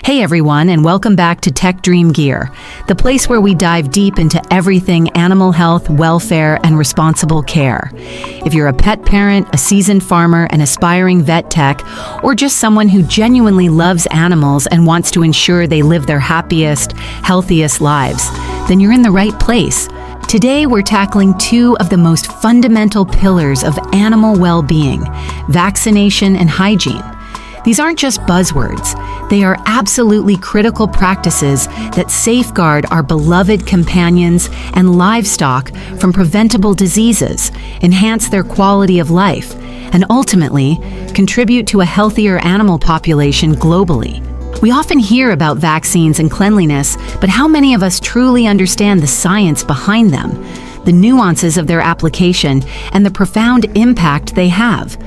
Hey everyone, and welcome back to Tech Dream Gear, the place where we dive deep into everything animal health, welfare, and responsible care. If you're a pet parent, a seasoned farmer, an aspiring vet tech, or just someone who genuinely loves animals and wants to ensure they live their happiest, healthiest lives, then you're in the right place. Today, we're tackling two of the most fundamental pillars of animal well-being: vaccination and hygiene. These aren't just buzzwords. They are absolutely critical practices that safeguard our beloved companions and livestock from preventable diseases, enhance their quality of life, and ultimately contribute to a healthier animal population globally. We often hear about vaccines and cleanliness, but how many of us truly understand the science behind them, the nuances of their application, and the profound impact they have?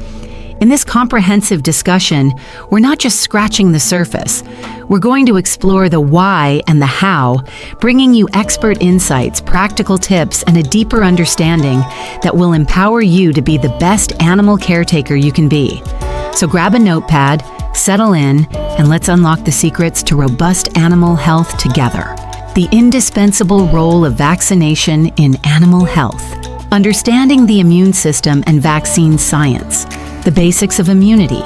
In this comprehensive discussion, we're not just scratching the surface. We're going to explore the why and the how, bringing you expert insights, practical tips, and a deeper understanding that will empower you to be the best animal caretaker you can be. So grab a notepad, settle in, and let's unlock the secrets to robust animal health together. The indispensable role of vaccination in animal health. Understanding the immune system and vaccine science. The basics of immunity.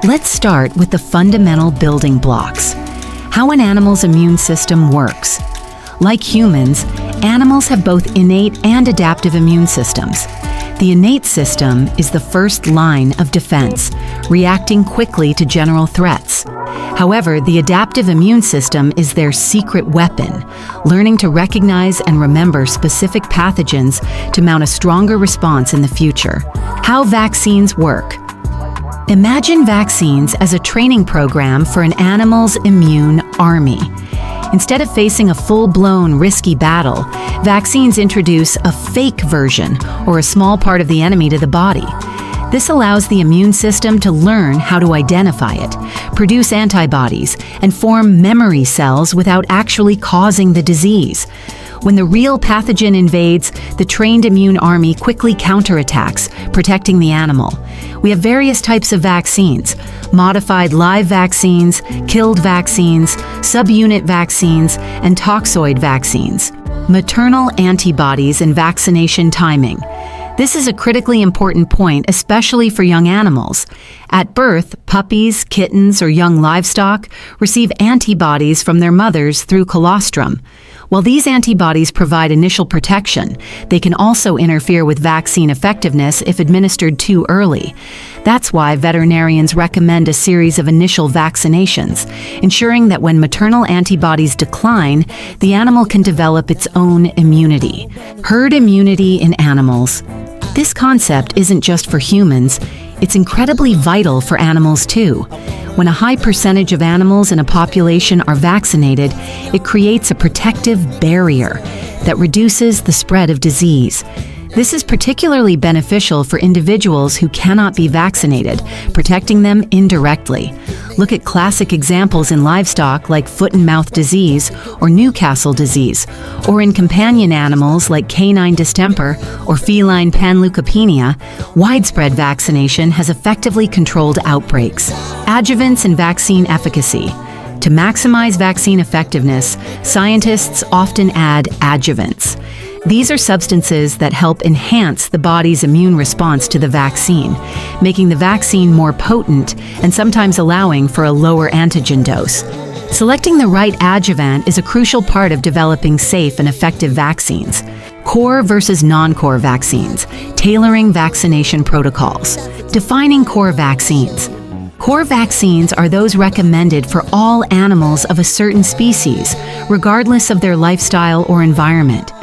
Let's start with the fundamental building blocks. How an animal's immune system works. Like humans, animals have both innate and adaptive immune systems. The innate system is the first line of defense, reacting quickly to general threats. However, the adaptive immune system is their secret weapon, learning to recognize and remember specific pathogens to mount a stronger response in the future. How vaccines work. Imagine vaccines as a training program for an animal's immune army. Instead of facing a full-blown, risky battle, vaccines introduce a fake version or a small part of the enemy to the body. This allows the immune system to learn how to identify it, produce antibodies, and form memory cells without actually causing the disease. When the real pathogen invades, the trained immune army quickly counterattacks, protecting the animal. We have various types of vaccines: modified live vaccines, killed vaccines, subunit vaccines, and toxoid vaccines. Maternal antibodies and vaccination timing. This is a critically important point, especially for young animals. At birth, puppies, kittens, or young livestock receive antibodies from their mothers through colostrum. While these antibodies provide initial protection, they can also interfere with vaccine effectiveness if administered too early. That's why veterinarians recommend a series of initial vaccinations, ensuring that when maternal antibodies decline, the animal can develop its own immunity. Herd immunity in animals. This concept isn't just for humans, it's incredibly vital for animals too. When a high percentage of animals in a population are vaccinated, it creates a protective barrier that reduces the spread of disease. This is particularly beneficial for individuals who cannot be vaccinated, protecting them indirectly. Look at classic examples in livestock like foot and mouth disease or Newcastle disease, or in companion animals like canine distemper or feline panleukopenia. Widespread vaccination has effectively controlled outbreaks. Adjuvants and vaccine efficacy. To maximize vaccine effectiveness, scientists often add adjuvants. These are substances that help enhance the body's immune response to the vaccine, making the vaccine more potent and sometimes allowing for a lower antigen dose. Selecting the right adjuvant is a crucial part of developing safe and effective vaccines. Core versus non-core vaccines, tailoring vaccination protocols. Defining core vaccines. Core vaccines are those recommended for all animals of a certain species, regardless of their lifestyle or environment.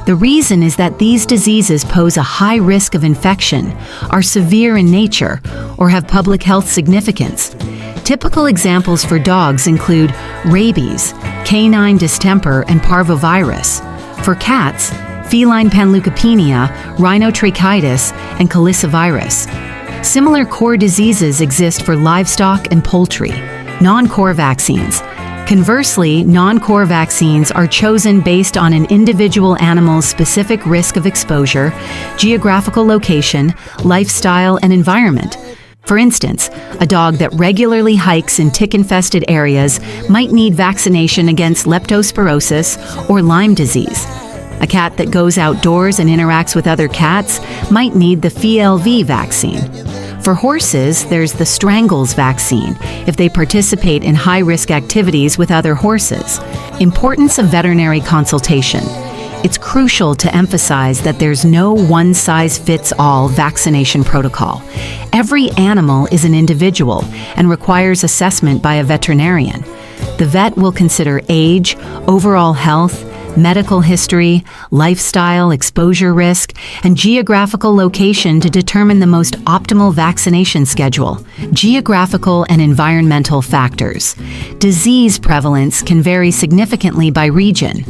The reason is that these diseases pose a high risk of infection, are severe in nature, or have public health significance. Typical examples for dogs include rabies, canine distemper, and parvovirus. For cats, feline panleukopenia, rhinotracheitis, and calicivirus. Similar core diseases exist for livestock and poultry. Non-core vaccines. Conversely, non-core vaccines are chosen based on an individual animal's specific risk of exposure, geographical location, lifestyle, and environment. For instance, a dog that regularly hikes in tick-infested areas might need vaccination against leptospirosis or Lyme disease. A cat that goes outdoors and interacts with other cats might need the FELV vaccine. For horses, there's the strangles vaccine if they participate in high-risk activities with other horses. Importance of veterinary consultation. It's crucial to emphasize that there's no one-size-fits-all vaccination protocol. Every animal is an individual and requires assessment by a veterinarian. The vet will consider age, overall health, medical history, lifestyle, exposure risk, and geographical location to determine the most optimal vaccination schedule. Geographical and environmental factors. Disease prevalence can vary significantly by region.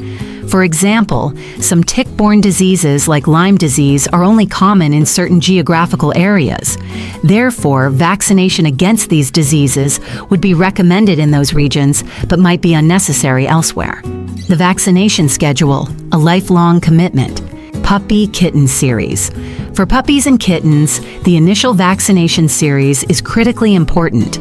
For example, some tick-borne diseases like Lyme disease are only common in certain geographical areas. Therefore, vaccination against these diseases would be recommended in those regions, but might be unnecessary elsewhere. The vaccination schedule, a lifelong commitment. Puppy-kitten series. For puppies and kittens, the initial vaccination series is critically important.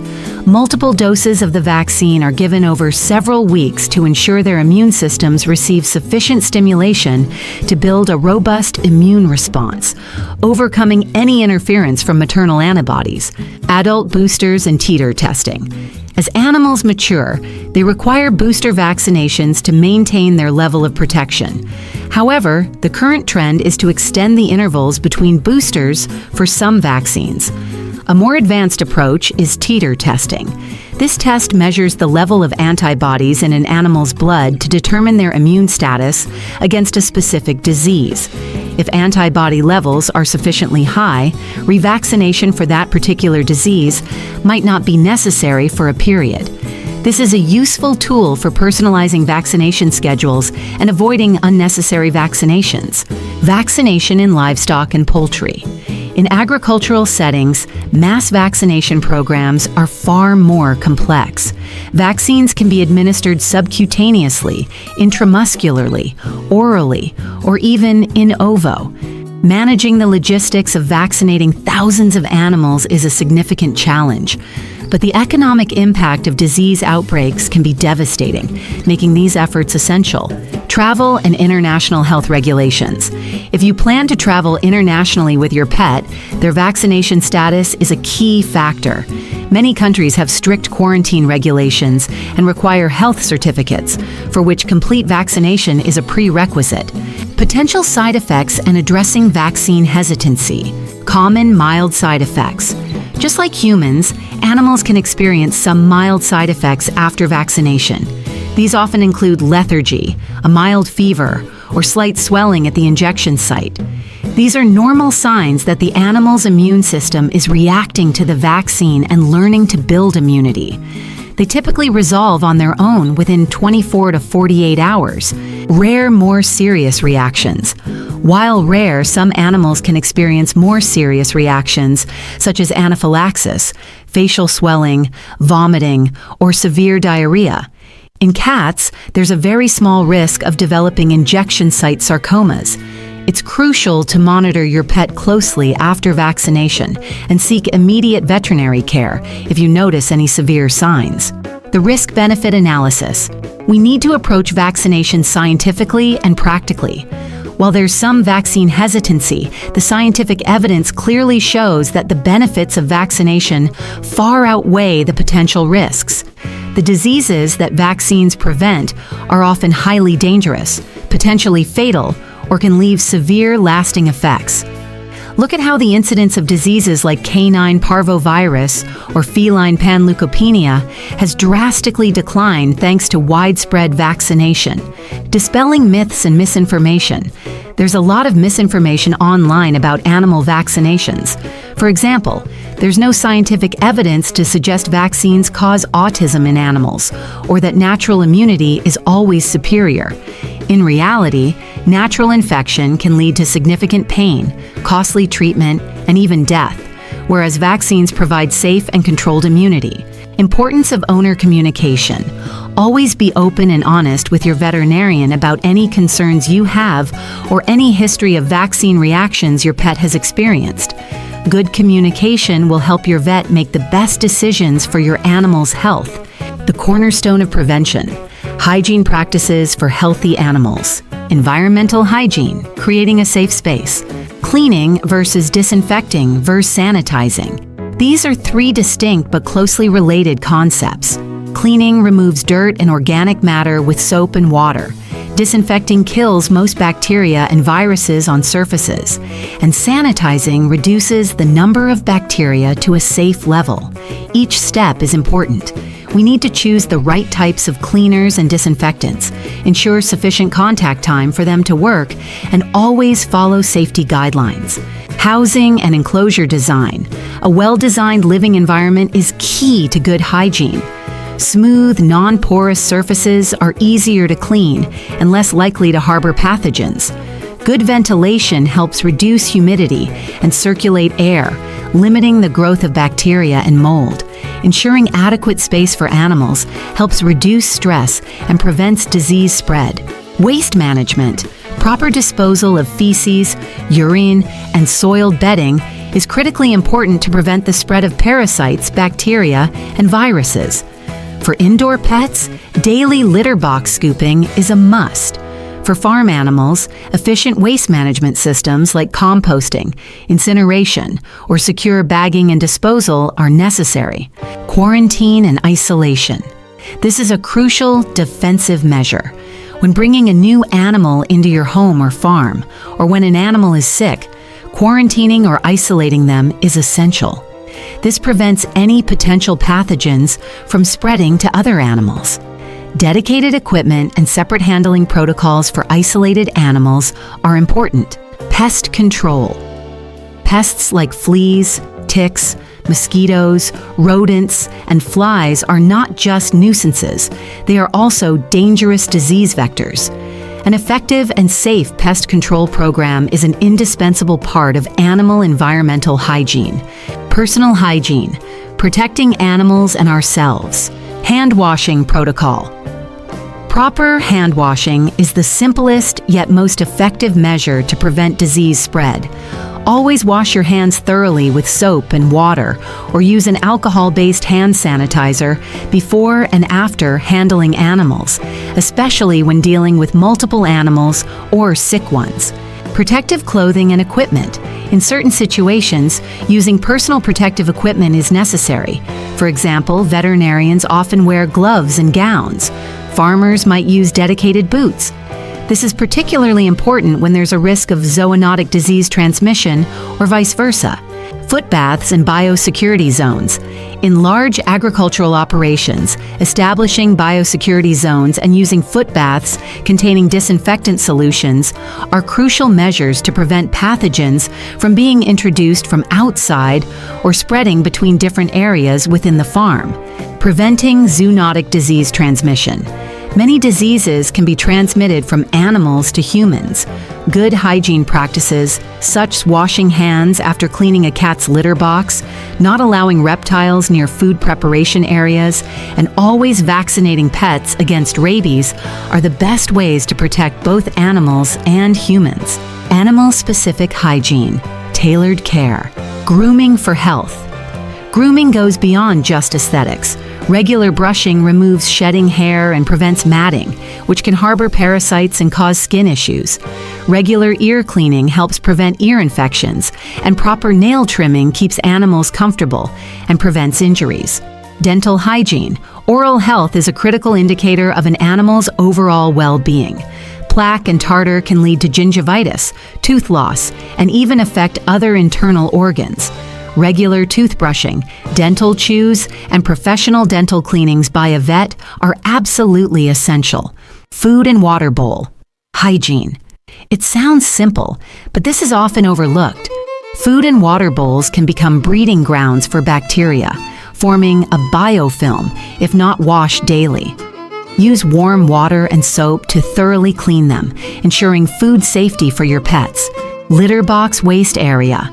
Multiple doses of the vaccine are given over several weeks to ensure their immune systems receive sufficient stimulation to build a robust immune response, overcoming any interference from maternal antibodies. Adult boosters and teeter testing. As animals mature, they require booster vaccinations to maintain their level of protection. However, the current trend is to extend the intervals between boosters for some vaccines. A more advanced approach is teeter testing. This test measures the level of antibodies in an animal's blood to determine their immune status against a specific disease. If antibody levels are sufficiently high, revaccination for that particular disease might not be necessary for a period. This is a useful tool for personalizing vaccination schedules and avoiding unnecessary vaccinations. Vaccination in livestock and poultry. In agricultural settings, mass vaccination programs are far more complex. Vaccines can be administered subcutaneously, intramuscularly, orally, or even in ovo. Managing the logistics of vaccinating thousands of animals is a significant challenge. But the economic impact of disease outbreaks can be devastating, making these efforts essential. Travel and international health regulations. If you plan to travel internationally with your pet, their vaccination status is a key factor. Many countries have strict quarantine regulations and require health certificates, for which complete vaccination is a prerequisite. Potential side effects and addressing vaccine hesitancy. Common mild side effects. Just like humans, animals can experience some mild side effects after vaccination. These often include lethargy, a mild fever, or slight swelling at the injection site. These are normal signs that the animal's immune system is reacting to the vaccine and learning to build immunity. They typically resolve on their own within 24 to 48 hours. Rare, more serious reactions. While rare, some animals can experience more serious reactions, such as anaphylaxis, facial swelling, vomiting, or severe diarrhea. In cats, there's a very small risk of developing injection site sarcomas. It's crucial to monitor your pet closely after vaccination and seek immediate veterinary care if you notice any severe signs. The risk-benefit analysis. We need to approach vaccination scientifically and practically. While there's some vaccine hesitancy, the scientific evidence clearly shows that the benefits of vaccination far outweigh the potential risks. The diseases that vaccines prevent are often highly dangerous, potentially fatal, or can leave severe, lasting effects. Look at how the incidence of diseases like canine parvovirus or feline panleukopenia has drastically declined thanks to widespread vaccination. Dispelling myths and misinformation. There's a lot of misinformation online about animal vaccinations. For example, there's no scientific evidence to suggest vaccines cause autism in animals, or that natural immunity is always superior. In reality, natural infection can lead to significant pain, costly treatment, and even death, whereas vaccines provide safe and controlled immunity. Importance of owner communication. Always be open and honest with your veterinarian about any concerns you have or any history of vaccine reactions your pet has experienced. Good communication will help your vet make the best decisions for your animal's health. The cornerstone of prevention: hygiene practices for healthy animals. Environmental hygiene, creating a safe space. Cleaning versus disinfecting versus sanitizing. These are three distinct but closely related concepts. Cleaning removes dirt and organic matter with soap and water. Disinfecting kills most bacteria and viruses on surfaces. And sanitizing reduces the number of bacteria to a safe level. Each step is important. We need to choose the right types of cleaners and disinfectants, ensure sufficient contact time for them to work, and always follow safety guidelines. Housing and enclosure design. A well-designed living environment is key to good hygiene. Smooth, non-porous surfaces are easier to clean and less likely to harbor pathogens. Good ventilation helps reduce humidity and circulate air, limiting the growth of bacteria and mold. Ensuring adequate space for animals helps reduce stress and prevents disease spread. Waste management. Proper disposal of feces, urine, and soiled bedding is critically important to prevent the spread of parasites, bacteria, and viruses. For indoor pets, daily litter box scooping is a must. For farm animals, efficient waste management systems like composting, incineration, or secure bagging and disposal are necessary. Quarantine and isolation. This is a crucial defensive measure. When bringing a new animal into your home or farm, or when an animal is sick, quarantining or isolating them is essential. This prevents any potential pathogens from spreading to other animals. Dedicated equipment and separate handling protocols for isolated animals are important. Pest control. Pests like fleas, ticks, mosquitoes, rodents, and flies are not just nuisances, they are also dangerous disease vectors. An effective and safe pest control program is an indispensable part of animal environmental hygiene. Personal hygiene, protecting animals and ourselves. Hand washing protocol. Proper hand washing is the simplest yet most effective measure to prevent disease spread. Always wash your hands thoroughly with soap and water, or use an alcohol-based hand sanitizer before and after handling animals, especially when dealing with multiple animals or sick ones. Protective clothing and equipment. In certain situations, using personal protective equipment is necessary. For example, veterinarians often wear gloves and gowns. Farmers might use dedicated boots. This is particularly important when there's a risk of zoonotic disease transmission or vice versa. Foot baths and biosecurity zones. In large agricultural operations, establishing biosecurity zones and using foot baths containing disinfectant solutions are crucial measures to prevent pathogens from being introduced from outside or spreading between different areas within the farm. Preventing zoonotic disease transmission. Many diseases can be transmitted from animals to humans. Good hygiene practices, such as washing hands after cleaning a cat's litter box, not allowing reptiles near food preparation areas, and always vaccinating pets against rabies are the best ways to protect both animals and humans. Animal-specific hygiene, tailored care, grooming for health. Grooming goes beyond just aesthetics. Regular brushing removes shedding hair and prevents matting, which can harbor parasites and cause skin issues. Regular ear cleaning helps prevent ear infections, and proper nail trimming keeps animals comfortable and prevents injuries. Dental hygiene. Oral health is a critical indicator of an animal's overall well-being. Plaque and tartar can lead to gingivitis, tooth loss, and even affect other internal organs. Regular toothbrushing, dental chews, and professional dental cleanings by a vet are absolutely essential. Food and water bowl. Hygiene. It sounds simple, but this is often overlooked. Food and water bowls can become breeding grounds for bacteria, forming a biofilm if not washed daily. Use warm water and soap to thoroughly clean them, ensuring food safety for your pets. Litter box waste area.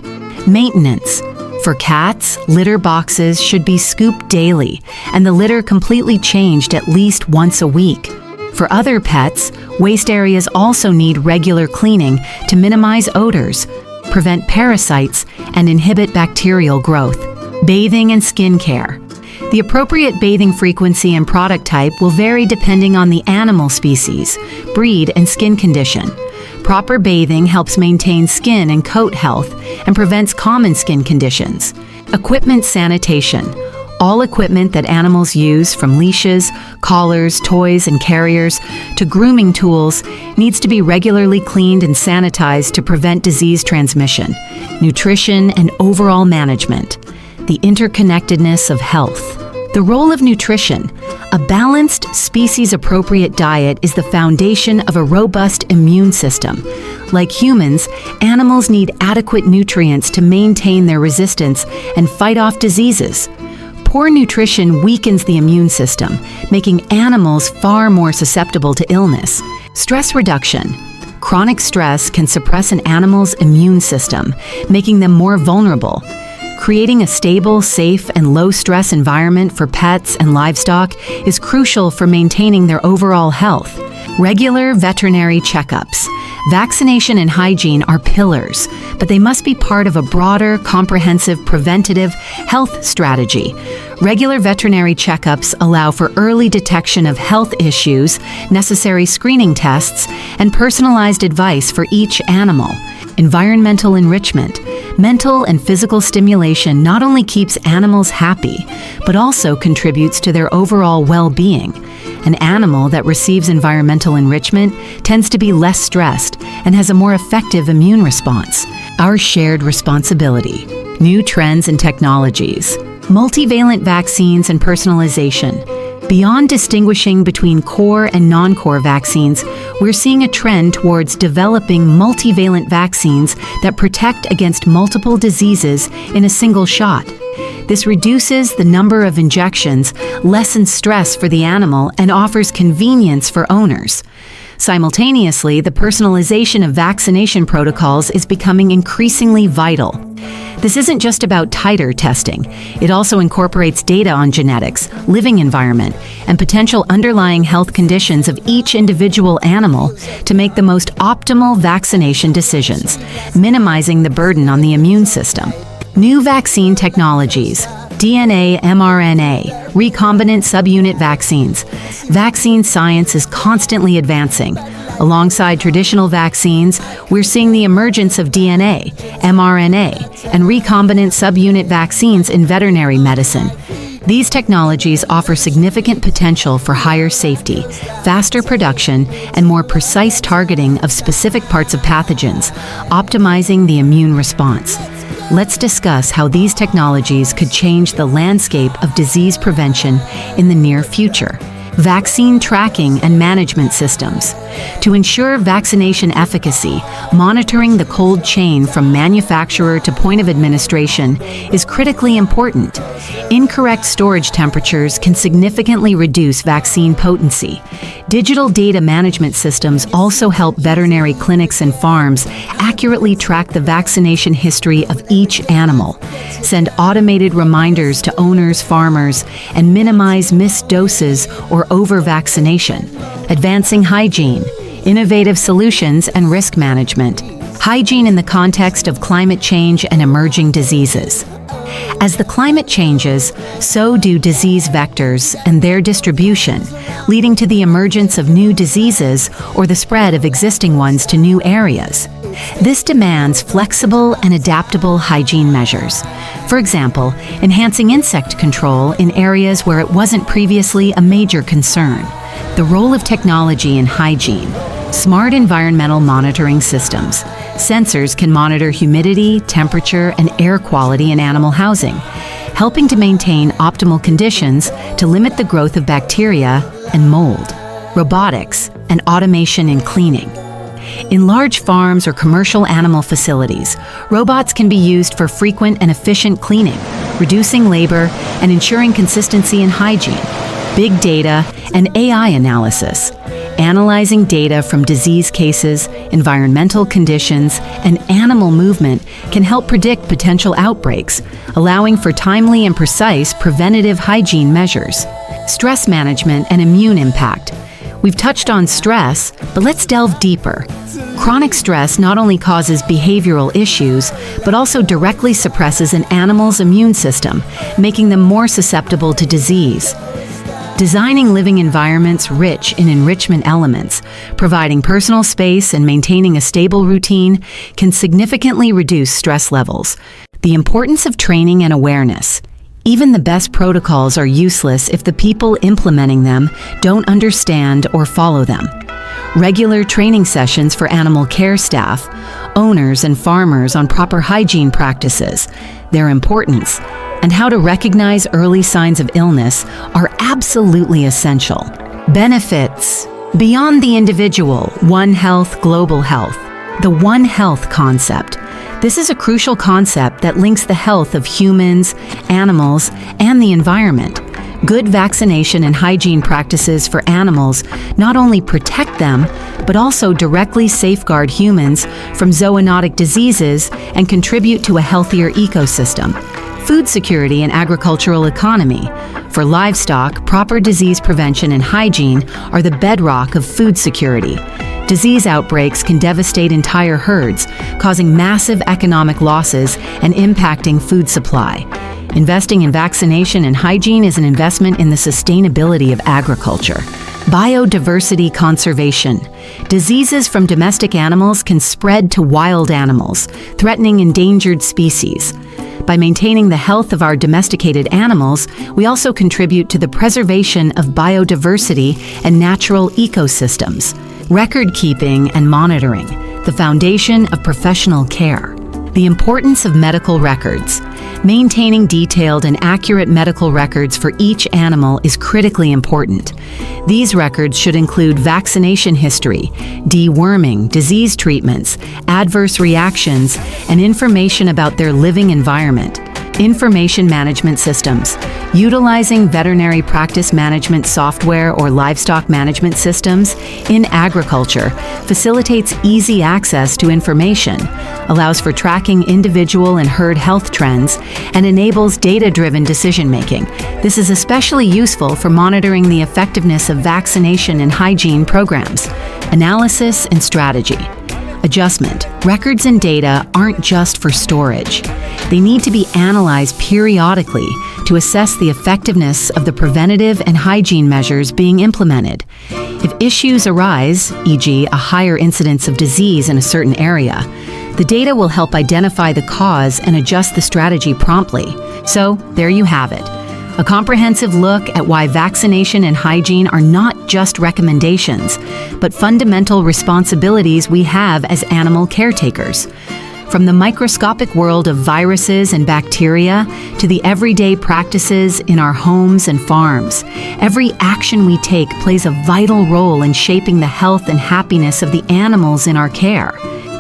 Maintenance. For cats, litter boxes should be scooped daily and the litter completely changed at least once a week. For other pets, waste areas also need regular cleaning to minimize odors. prevent parasites, and inhibit bacterial growth. Bathing and skin care. The appropriate bathing frequency and product type will vary depending on the animal species, breed, and skin condition. Proper bathing helps maintain skin and coat health and prevents common skin conditions. Equipment sanitation. All equipment that animals use, from leashes, collars, toys, and carriers to grooming tools, needs to be regularly cleaned and sanitized to prevent disease transmission. Nutrition and overall management. The interconnectedness of health. The role of nutrition. A balanced, species-appropriate diet is the foundation of a robust immune system. Like humans, animals need adequate nutrients to maintain their resistance and fight off diseases. Poor nutrition weakens the immune system, making animals far more susceptible to illness. Stress reduction. Chronic stress can suppress an animal's immune system, making them more vulnerable. Creating a stable, safe, and low-stress environment for pets and livestock is crucial for maintaining their overall health. Regular veterinary checkups. Vaccination and hygiene are pillars, but they must be part of a broader, comprehensive preventative health strategy. Regular veterinary checkups allow for early detection of health issues, necessary screening tests, and personalized advice for each animal. Environmental enrichment. Mental and physical stimulation not only keeps animals happy, but also contributes to their overall well-being. An animal that receives environmental enrichment tends to be less stressed and has a more effective immune response. Our shared responsibility. New trends and technologies. Multivalent vaccines and personalization. Beyond distinguishing between core and non-core vaccines, we're seeing a trend towards developing multivalent vaccines that protect against multiple diseases in a single shot. This reduces the number of injections, lessens stress for the animal, and offers convenience for owners. Simultaneously, the personalization of vaccination protocols is becoming increasingly vital. This isn't just about titer testing. It also incorporates data on genetics, living environment, and potential underlying health conditions of each individual animal to make the most optimal vaccination decisions, minimizing the burden on the immune system. New vaccine technologies. DNA, mRNA, recombinant subunit vaccines. Vaccine science is constantly advancing. Alongside traditional vaccines, we're seeing the emergence of DNA, mRNA, and recombinant subunit vaccines in veterinary medicine. These technologies offer significant potential for higher safety, faster production, and more precise targeting of specific parts of pathogens, optimizing the immune response. Let's discuss how these technologies could change the landscape of disease prevention in the near future. Vaccine tracking and management systems. To ensure vaccination efficacy, monitoring the cold chain from manufacturer to point of administration is critically important. Incorrect storage temperatures can significantly reduce vaccine potency. Digital data management systems also help veterinary clinics and farms accurately track the vaccination history of each animal, send automated reminders to owners, farmers, and minimize missed doses or over-vaccination. Advancing hygiene, innovative solutions, and risk management. Hygiene in the context of climate change and emerging diseases. As the climate changes, so do disease vectors and their distribution, leading to the emergence of new diseases or the spread of existing ones to new areas. This demands flexible and adaptable hygiene measures. For example, enhancing insect control in areas where it wasn't previously a major concern. The role of technology in hygiene. Smart environmental monitoring systems. Sensors can monitor humidity, temperature, and air quality in animal housing, helping to maintain optimal conditions to limit the growth of bacteria and mold. Robotics and automation in cleaning. In large farms or commercial animal facilities, robots can be used for frequent and efficient cleaning, reducing labor and ensuring consistency in hygiene. Big data and AI analysis. Analyzing data from disease cases, environmental conditions, and animal movement can help predict potential outbreaks, allowing for timely and precise preventative hygiene measures. Stress management and immune impact. We've touched on stress, but let's delve deeper. Chronic stress not only causes behavioral issues, but also directly suppresses an animal's immune system, making them more susceptible to disease. Designing living environments rich in enrichment elements, providing personal space and maintaining a stable routine can significantly reduce stress levels. The importance of training and awareness. Even the best protocols are useless if the people implementing them don't understand or follow them. Regular training sessions for animal care staff, owners, and farmers on proper hygiene practices, their importance, and how to recognize early signs of illness are absolutely essential. Benefits. Beyond the individual, One Health, Global Health. The One Health concept. This is a crucial concept that links the health of humans, animals, and the environment. Good vaccination and hygiene practices for animals not only protect them, but also directly safeguard humans from zoonotic diseases and contribute to a healthier ecosystem. Food security and agricultural economy. For livestock, proper disease prevention and hygiene are the bedrock of food security. Disease outbreaks can devastate entire herds, causing massive economic losses and impacting food supply. Investing in vaccination and hygiene is an investment in the sustainability of agriculture. Biodiversity conservation. Diseases from domestic animals can spread to wild animals, threatening endangered species. By maintaining the health of our domesticated animals, we also contribute to the preservation of biodiversity and natural ecosystems. Record keeping and monitoring, the foundation of professional care. The importance of medical records. Maintaining detailed and accurate medical records for each animal is critically important. These records should include vaccination history, deworming, disease treatments, adverse reactions, and information about their living environment. Information management systems. Utilizing veterinary practice management software or livestock management systems in agriculture facilitates easy access to information, allows for tracking individual and herd health trends, and enables data-driven decision-making. This is especially useful for monitoring the effectiveness of vaccination and hygiene programs. Analysis and strategy. Adjustment. Records and data aren't just for storage. They need to be analyzed periodically to assess the effectiveness of the preventative and hygiene measures being implemented. If issues arise, e.g., a higher incidence of disease in a certain area, the data will help identify the cause and adjust the strategy promptly. So, there you have it. A comprehensive look at why vaccination and hygiene are not just recommendations, but fundamental responsibilities we have as animal caretakers. From the microscopic world of viruses and bacteria to the everyday practices in our homes and farms, every action we take plays a vital role in shaping the health and happiness of the animals in our care.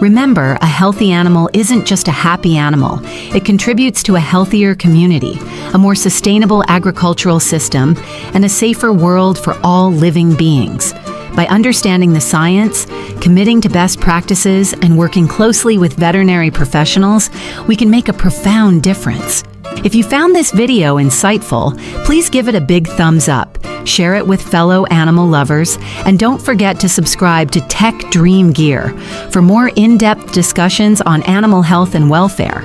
Remember, a healthy animal isn't just a happy animal. It contributes to a healthier community, a more sustainable agricultural system, and a safer world for all living beings. By understanding the science, committing to best practices, and working closely with veterinary professionals, we can make a profound difference. If you found this video insightful, please give it a big thumbs up, share it with fellow animal lovers, and don't forget to subscribe to Tech Dream Gear for more in-depth discussions on animal health and welfare.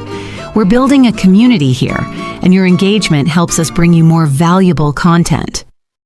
We're building a community here, and your engagement helps us bring you more valuable content.